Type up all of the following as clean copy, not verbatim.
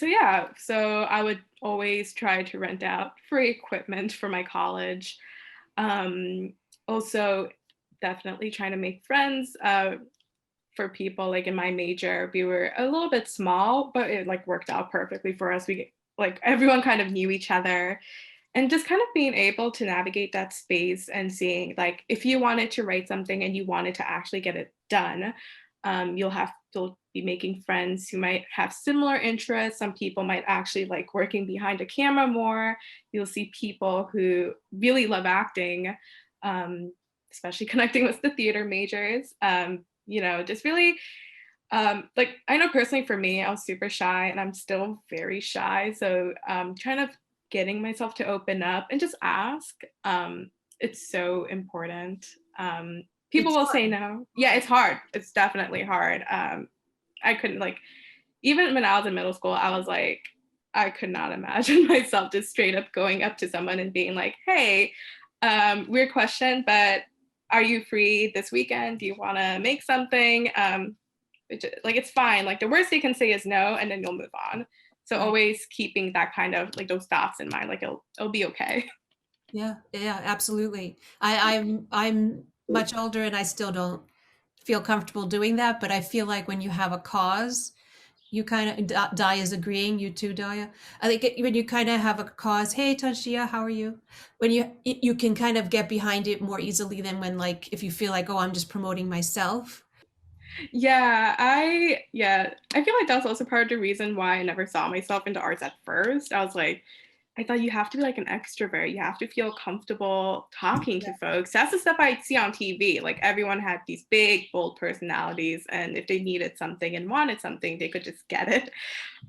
so yeah, so I would always try to rent out free equipment for my college. Um, Also, definitely trying to make friends for people like in my major. We were a little bit small, but it like worked out perfectly for us. We like everyone kind of knew each other, and just kind of being able to navigate that space and seeing like if you wanted to write something and you wanted to actually get it done, you'll be making friends who might have similar interests. Some people might actually like working behind a camera more. You'll see people who really love acting, um, especially connecting with the theater majors. Just really like I know personally for me, I was super shy and I'm still very shy. So kind of getting myself to open up and just ask. It's so important. People It's will say fun. no. Yeah, it's hard. It's definitely hard. I couldn't like even when I was in middle school, I was like, I could not imagine myself just straight up going up to someone and being like, hey, weird question, but are you free this weekend? Do you want to make something? Like it's fine. Like the worst they can say is no, and then you'll move on. So Right. always keeping that kind of like those thoughts in mind, like it'll be okay. Yeah, yeah, absolutely. I'm much older and I still don't feel comfortable doing that, but I feel like when you have a cause, you kind of Di is agreeing. You too, Daya. I think when you kind of have a cause, hey Tanshia, how are you? When you can kind of get behind it more easily than when like if you feel like, oh, I'm just promoting myself. I feel like that's also part of the reason why I never saw myself into arts at first. I was like, I thought you have to be like an extrovert. You have to feel comfortable talking Yeah. to folks. That's the stuff I see on TV. Like everyone had these big, bold personalities, and if they needed something and wanted something, they could just get it.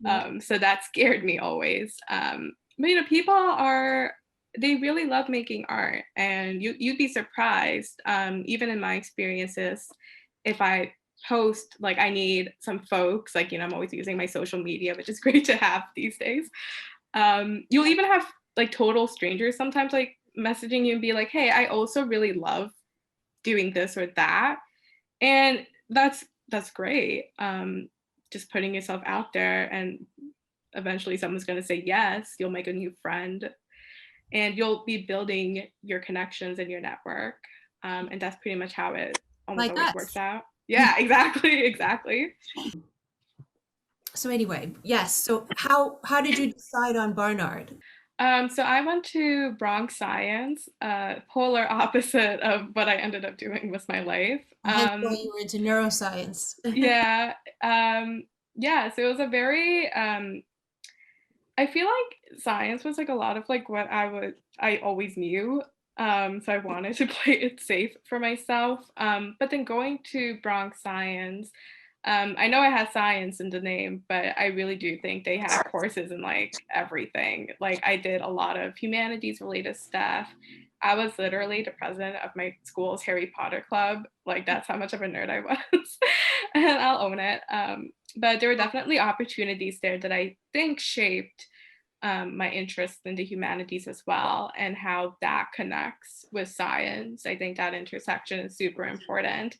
Yeah. So that scared me always. But people are they really love making art, and you'd be surprised. Even in my experiences, if I post like I need some folks, like I'm always using my social media, which is great to have these days. You'll even have like total strangers sometimes like messaging you and be like, hey, I also really love doing this or that. And that's great. Just putting yourself out there, and eventually someone's going to say yes. You'll make a new friend, and you'll be building your connections and your network. And that's pretty much how it almost Like always works us. out. Yeah, exactly, exactly. So anyway, yes. So how did you decide on Barnard? So I went to Bronx Science, polar opposite of what I ended up doing with my life. Hence why you were into neuroscience. Yeah, yeah. So it was a very. I feel like science was like a lot of like what I always knew. So I wanted to play it safe for myself. But then going to Bronx Science, I know it has science in the name, but I really do think they have courses in like everything. Like I did a lot of humanities related stuff. I was literally the president of my school's Harry Potter club. Like that's how much of a nerd I was, and I'll own it. But there were definitely opportunities there that I think shaped my interest in the humanities as well, and how that connects with science. I think that intersection is super important.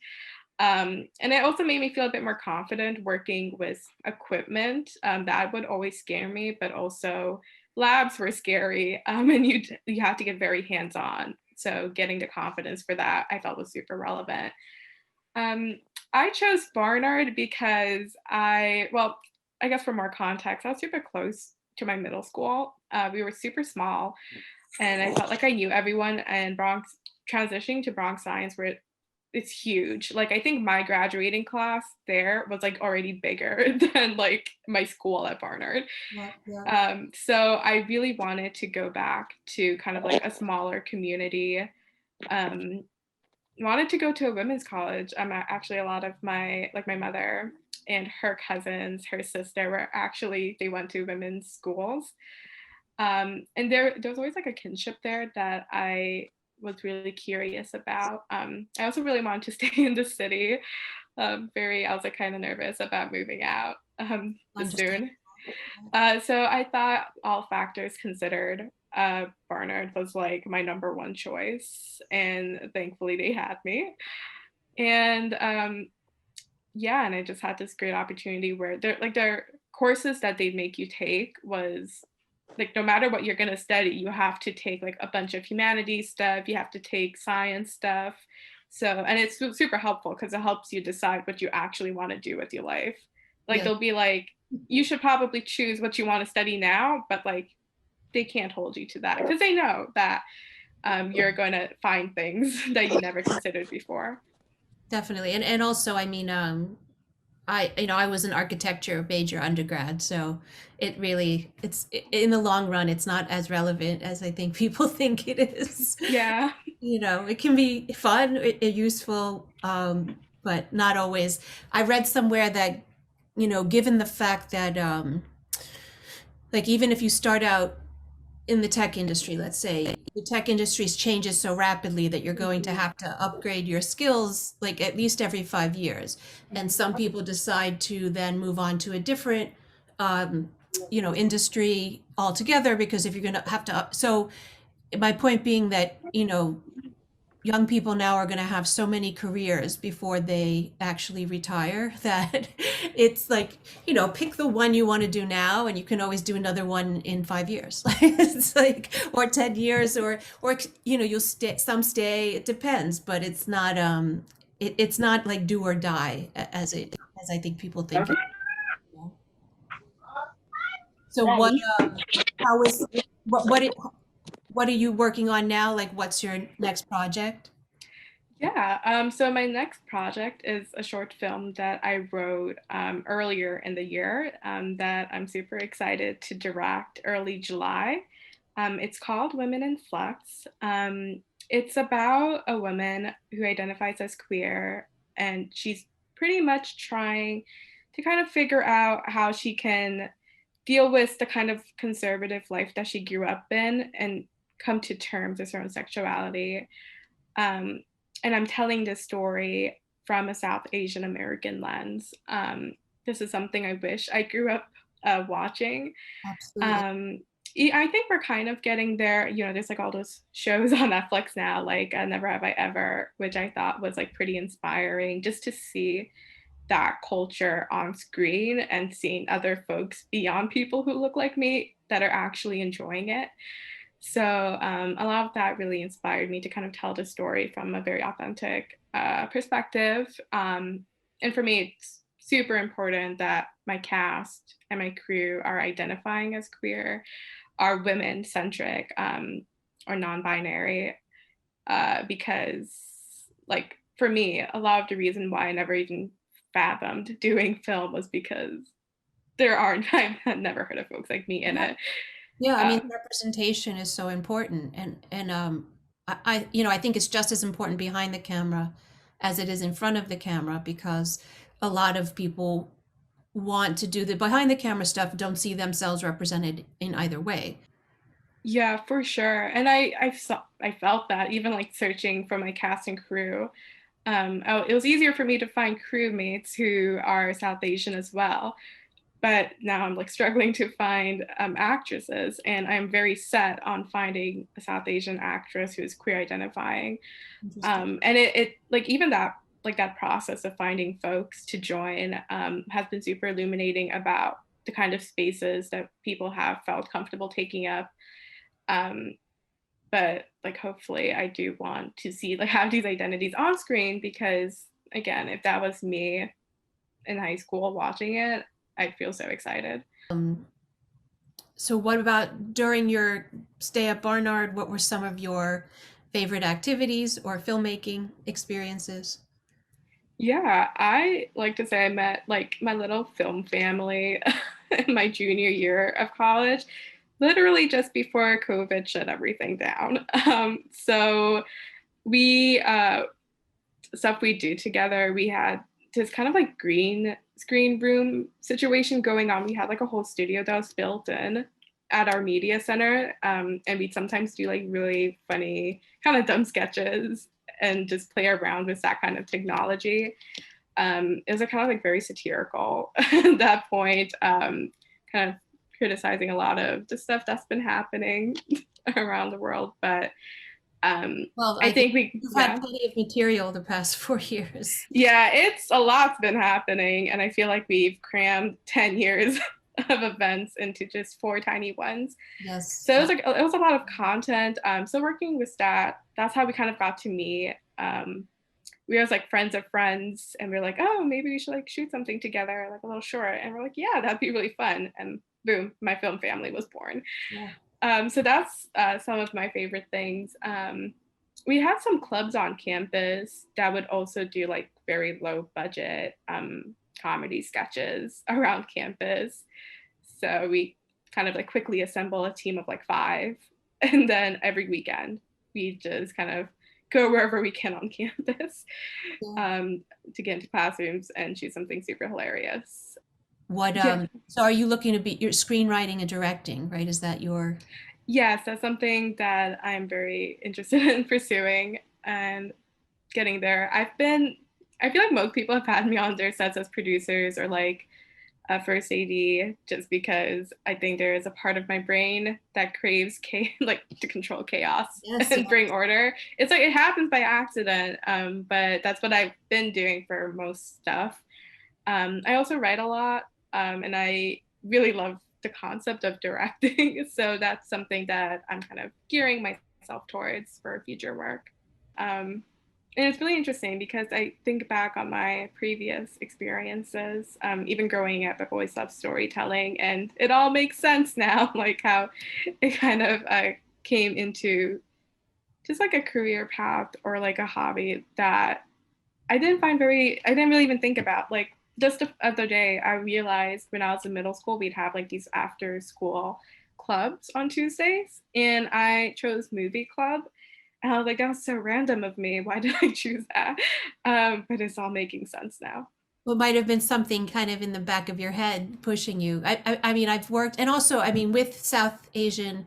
And it also made me feel a bit more confident working with equipment. That would always scare me, but also labs were scary, and you have to get very hands on. So getting the confidence for that, I felt was super relevant. Um, I chose Barnard because I guess for more context, I was super close to my middle school. We were super small, and I felt like I knew everyone. And Bronx transitioning to Bronx Science, where it's huge. Like I think my graduating class there was like already bigger than like my school at Barnard. Yeah, yeah. So I really wanted to go back to kind of like a smaller community. Um, Wanted to go to a women's college. Actually a lot of my mother and her cousins, her sister were actually they went to women's schools. And there was always like a kinship there that I was really curious about. I also really wanted to stay in the city. I was like kind of nervous about moving out Understand. soon. So I thought all factors considered, Barnard was like my number one choice, and thankfully they had me. And yeah, and I just had this great opportunity where their courses that they'd make you take was like no matter what you're going to study, you have to take like a bunch of humanities stuff, you have to take science stuff. So, and it's super helpful because it helps you decide what you actually want to do with your life. Like Yeah. they'll be like, you should probably choose what you want to study now, but like they can't hold you to that because they know that you're going to find things that you never considered before. Definitely. And also, I mean, I was an architecture major undergrad, so it really, in the long run, it's not as relevant as I think people think it is. Yeah. It can be fun, useful, but not always. I read somewhere that, given the fact that, like, even if you start out in the tech industry, let's say, the tech industry changes so rapidly that you're going to Mhm. have to upgrade your skills like at least every 5 years. And some people decide to then move on to a different, um, industry altogether because if you're going to have to, so my point being that, young people now are going to have so many careers before they actually retire that it's like, pick the one you want to do now and you can always do another one in 5 years. It's like, or 10 years or, you'll stay, it depends, but it's not like do or die as I think people think it. So how is, what are you working on now? Like, what's your next project? Yeah. So my next project is a short film that I wrote earlier in the year that I'm super excited to direct early July. It's called Women in Flux. It's about a woman who identifies as queer, and she's pretty much trying to kind of figure out how she can deal with the kind of conservative life that she grew up in and come to terms with her own sexuality. Um, and I'm telling this story from a South Asian American lens. This is something I wish I grew up watching. Absolutely. Um, I think we're kind of getting there. There's like all those shows on Netflix now, like Never Have I Ever, which I thought was like pretty inspiring just to see that culture on screen and seeing other folks beyond people who look like me that are actually enjoying it. So a lot of that really inspired me to kind of tell the story from a very authentic perspective. And for me, it's super important that my cast and my crew are identifying as queer, are women centric, or non binary, because, like, for me, a lot of the reason why I never even fathomed doing film was because there aren't, I've never heard of folks like me in Yeah. it. Yeah, I mean, Um, representation is so important, and I think it's just as important behind the camera as it is in front of the camera because a lot of people want to do the behind the camera stuff, don't see themselves represented in either way. Yeah, for sure. And I felt that even like searching for my cast and crew. It was easier for me to find crewmates who are South Asian as well. But now I'm like struggling to find actresses, and I'm very set on finding a South Asian actress who is queer identifying. Interesting. And it like even that process of finding folks to join has been super illuminating about the kind of spaces that people have felt comfortable taking up. Um, but like hopefully I do want to see like have these identities on screen because again, if that was me in high school watching it, I'd feel so excited. So what about during your stay at Barnard, what were some of your favorite activities or filmmaking experiences? Yeah, I like to say I met like my little film family in my junior year of college, literally just before COVID shut everything down. So we stuff we do together. We had this kind of like green screen room situation going on. We had like a whole studio that was built in at our media center, and we'd sometimes do like really funny, kind of dumb sketches and just play around with that kind of technology. It was a kind of like very satirical at that point, kind of criticizing a lot of the stuff that's been happening around the world. But Well, I I think think we, you've had yeah, plenty of material the past 4 years. yeah, it's a lot's been happening, and I feel like we've crammed 10 years of events into just 4 tiny ones. Yes. So it was a lot of content. So working with that, that's how we kind of got to meet. We were like friends of friends, and we are like, oh, maybe we should like shoot something together, like a little short. And we're like, yeah, that'd be really fun. And boom, my film family was born. Yeah. So that's some of my favorite things. We had some clubs on campus that would also do like very low budget comedy sketches around campus. So we kind of like quickly assemble a team of like 5. And then every weekend, we just kind of go wherever we can on campus to get into classrooms and shoot something super hilarious. What Yeah. so are you looking to be your screenwriting and directing, right? Is that your Yes, that's something that I'm very interested in pursuing and getting there. I feel like most people have had me on their sets as producers or like a first AD just because I think there is a part of my brain that craves like to control chaos yes, and yeah. bring order. It's like it happens by accident, but that's what I've been doing for most stuff. I also write a lot, and I really love the concept of directing. So that's something that I'm kind of gearing myself towards for future work. And it's really interesting because I think back on my previous experiences, even growing up, I've always loved storytelling, and it all makes sense now, like how it kind of came into just like a career path or like a hobby that I didn't really even think about. Like just the other day, I realized when I was in middle school, we'd have like these after school clubs on Tuesdays, and I chose movie club. And I was like, that was so random of me. Why did I choose that? But it's all making sense now. What might have been something kind of in the back of your head pushing you. I mean, I've worked, and also, I mean, with South Asian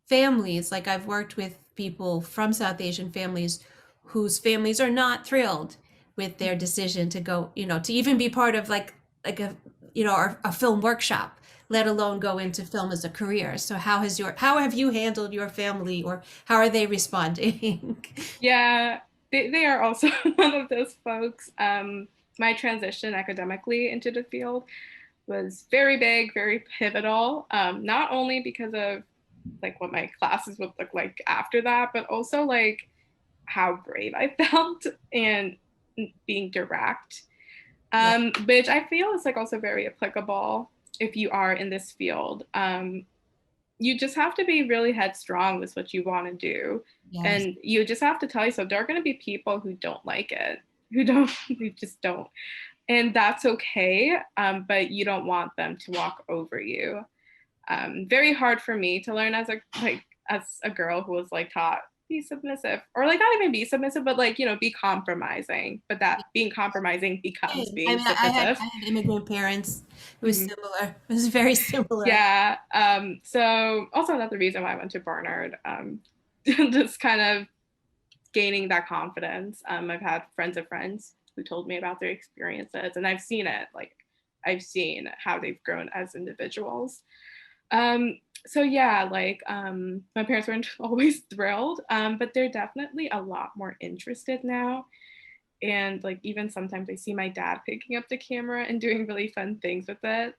families, like I've worked with people from South Asian families whose families are not thrilled with their decision to go, to even be part of like a, a film workshop, let alone go into film as a career. So how have you handled your family, or how are they responding? Yeah, they are also one of those folks. My transition academically into the field was very big, very pivotal, not only because of like what my classes would look like after that, but also like how brave I felt and being direct, Yeah. which I feel is like also very applicable if you are in this field. You just have to be really headstrong with what you want to do. Yes. And you just have to tell yourself there are going to be people who don't like it, who just don't. And that's okay. But you don't want them to walk over you. Very hard for me to learn as a girl who was like taught be submissive, or like not even be submissive, but like be compromising. But that being compromising becomes I being mean, I had submissive. I had immigrant parents. It was Mhm. similar. It was very similar. Yeah. So also another reason why I went to Barnard, just kind of gaining that confidence. I've had friends of friends who told me about their experiences, and I've seen it. Like I've seen how they've grown as individuals. So yeah, like my parents weren't always thrilled, but they're definitely a lot more interested now. And like even sometimes I see my dad picking up the camera and doing really fun things with it.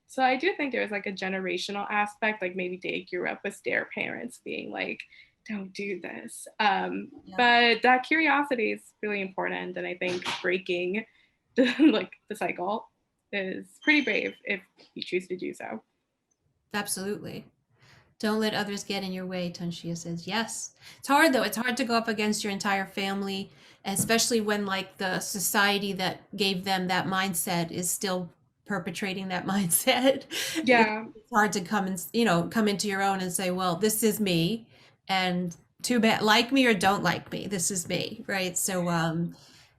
So I do think there's like a generational aspect, like maybe they grew up with their parents being like, don't do this. Yeah. But that curiosity is really important. And I think breaking the cycle is pretty brave if you choose to do so. Absolutely. Don't let others get in your way, Tanshia says. Yes. It's hard though. It's hard to go up against your entire family, especially when like the society that gave them that mindset is still perpetrating that mindset. Yeah. It's hard to come and, come into your own and say, well, this is me, and too bad, like me or don't like me, this is me, right? So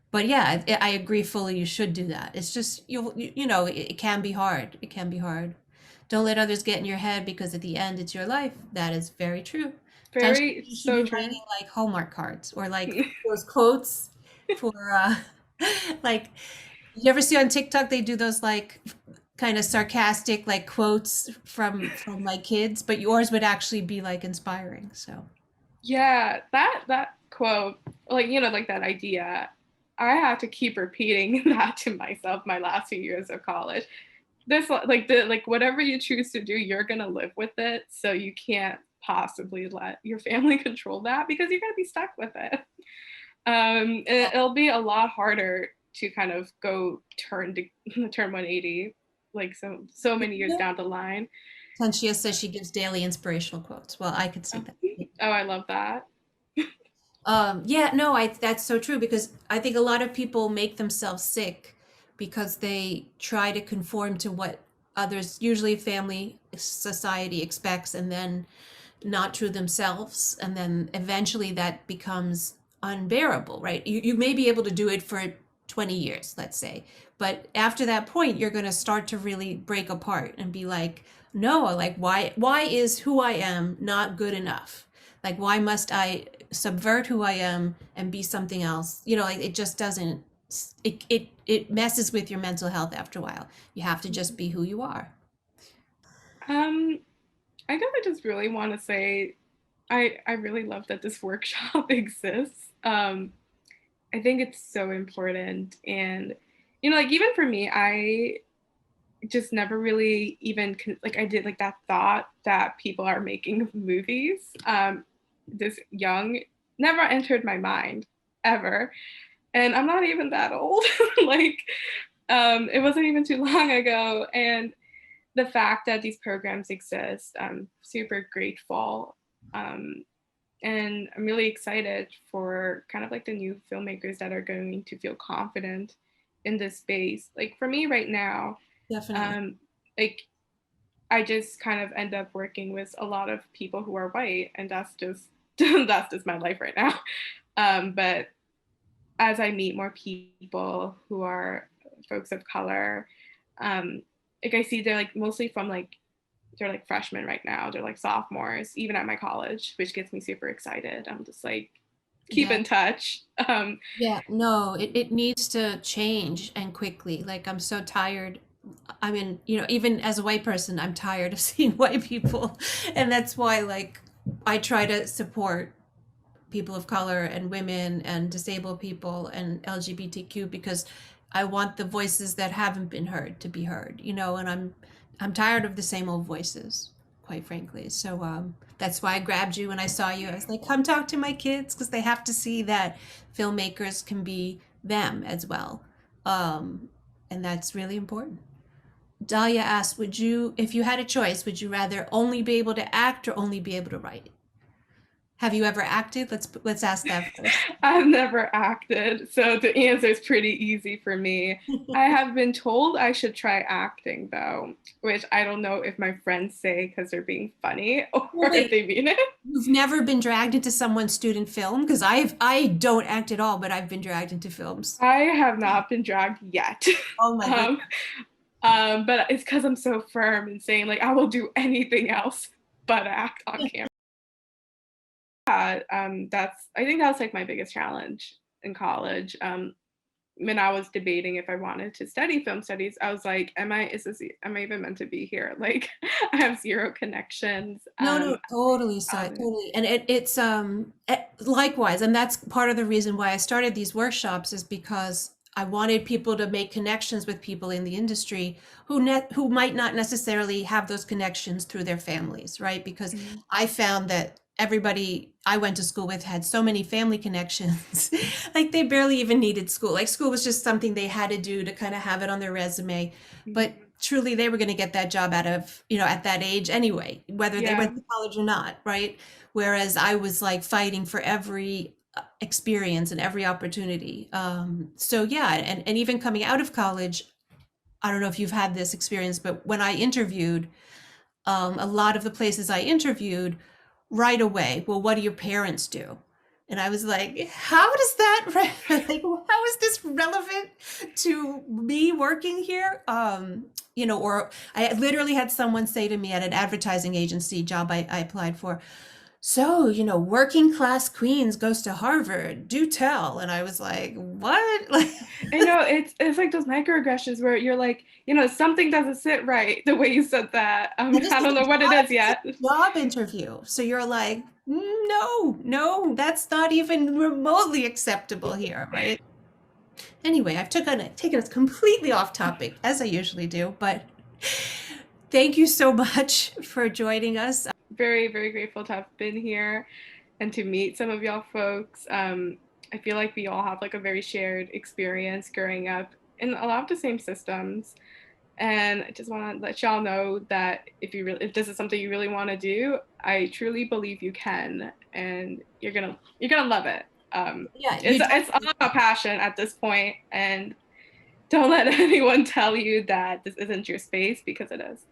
but yeah, I agree fully. You should do that. It's just it can be hard. It can be hard. Don't let others get in your head, because at the end, it's your life. That is very true. Sometimes Very you should be so true. writing like Hallmark cards, or like those quotes for like, you ever see on TikTok they do those like kind of sarcastic like quotes from like kids, but yours would actually be like inspiring. So Yeah, that quote, like like that idea, I had to keep repeating that to myself my last few years of college. this like the like whatever you choose to do, you're gonna live with it. So you can't possibly let your family control that because you're gonna be stuck with it. It'll be a lot harder to kind of go turn 180 like so many years down the line. Tanshia says she gives daily inspirational quotes. Well, I could see Oh, that. I love that. Yeah, no, that's so true because I think a lot of people make themselves sick because they try to conform to what others, usually family, society expects, and then not true themselves. And then eventually that becomes unbearable, right? You may be able to do it for 20 years, let's say. But after that point, you're going to start to really break apart and be like, no, like, why is who I am not good enough? Like, why must I subvert who I am and be something else? You know, like it just doesn't, it messes with your mental health after a while. You have to just be who you are. Um, I guess I just really want to say I really love that this workshop exists. I think it's so important, and like even for me, I just never really even like I did like that thought that people are making movies this young never entered my mind ever, and I'm not even that old. Like it wasn't even too long ago, and the fact that these programs exist, I'm super grateful. Um, and I'm really excited for kind of like the new filmmakers that are going to feel confident in this space. Like for me right now, Definitely. um, like I just kind of end up working with a lot of people who are white, and that's just that's just my life right now. But as I meet more people who are folks of color, um, like I see they're like mostly from like they're like freshmen right now. They're like sophomores, even at my college, which gets me super excited. I'm just like, keep Yeah. in touch. Yeah, no, it needs to change and quickly. Like I'm so tired. I mean, even as a white person, I'm tired of seeing white people. And that's why like I try to support people of color and women and disabled people and LGBTQ because I want the voices that haven't been heard to be heard, and I'm tired of the same old voices, quite frankly. So that's why I grabbed you when I saw you. I was like, come talk to my kids because they have to see that filmmakers can be them as well. Um, and that's really important. Dahlia asked, if you had a choice, would you rather only be able to act or only be able to write? Have you ever acted? Let's ask that first. I've never acted, so the answer is pretty easy for me. I have been told I should try acting though, which I don't know if my friends say because they're being funny or Well, if wait, they mean it. you've never been dragged into someone's student film? Because I don't act at all, but I've been dragged into films. I have not been dragged yet. Oh my goodness. um, but it's because I'm so firm and saying like I will do anything else but act on camera. That's I think that was like my biggest challenge in college. When I was debating if I wanted to study film studies, I was like, am I even meant to be here? Like, I have zero connections. No, no, totally, totally. And likewise, and that's part of the reason why I started these workshops is because I wanted people to make connections with people in the industry who might not necessarily have those connections through their families, right? Because I found that everybody I went to school with had so many family connections, like they barely even needed school. Like school was just something they had to do to kind of have it on their resume. But truly they were going to get that job out of, at that age anyway, whether they went to college or not, right? Whereas I was like fighting for every experience and every opportunity. So yeah, and even coming out of college, I don't know if you've had this experience, but when I interviewed, a lot of the places I interviewed right away, well, what do your parents do? And I was like, how does that, like, how is this relevant to me working here? Or I literally had someone say to me at an advertising agency job I applied for, so, working class queens goes to Harvard, do tell. And I was like, what? Like, it's like those microaggressions where you're like, something doesn't sit right the way you said that. I don't know what it is yet. Job interview. So you're like, no, that's not even remotely acceptable here, right? Anyway, I've taken us completely off topic, as I usually do, but Thank you so much for joining us. Very, very grateful to have been here and to meet some of y'all folks. I feel like we all have like a very shared experience growing up in a lot of the same systems. And I just want to let y'all know that if this is something you really want to do, I truly believe you can, and you're gonna love it. Yeah, It's all about passion at this point, and don't let anyone tell you that this isn't your space, because it is.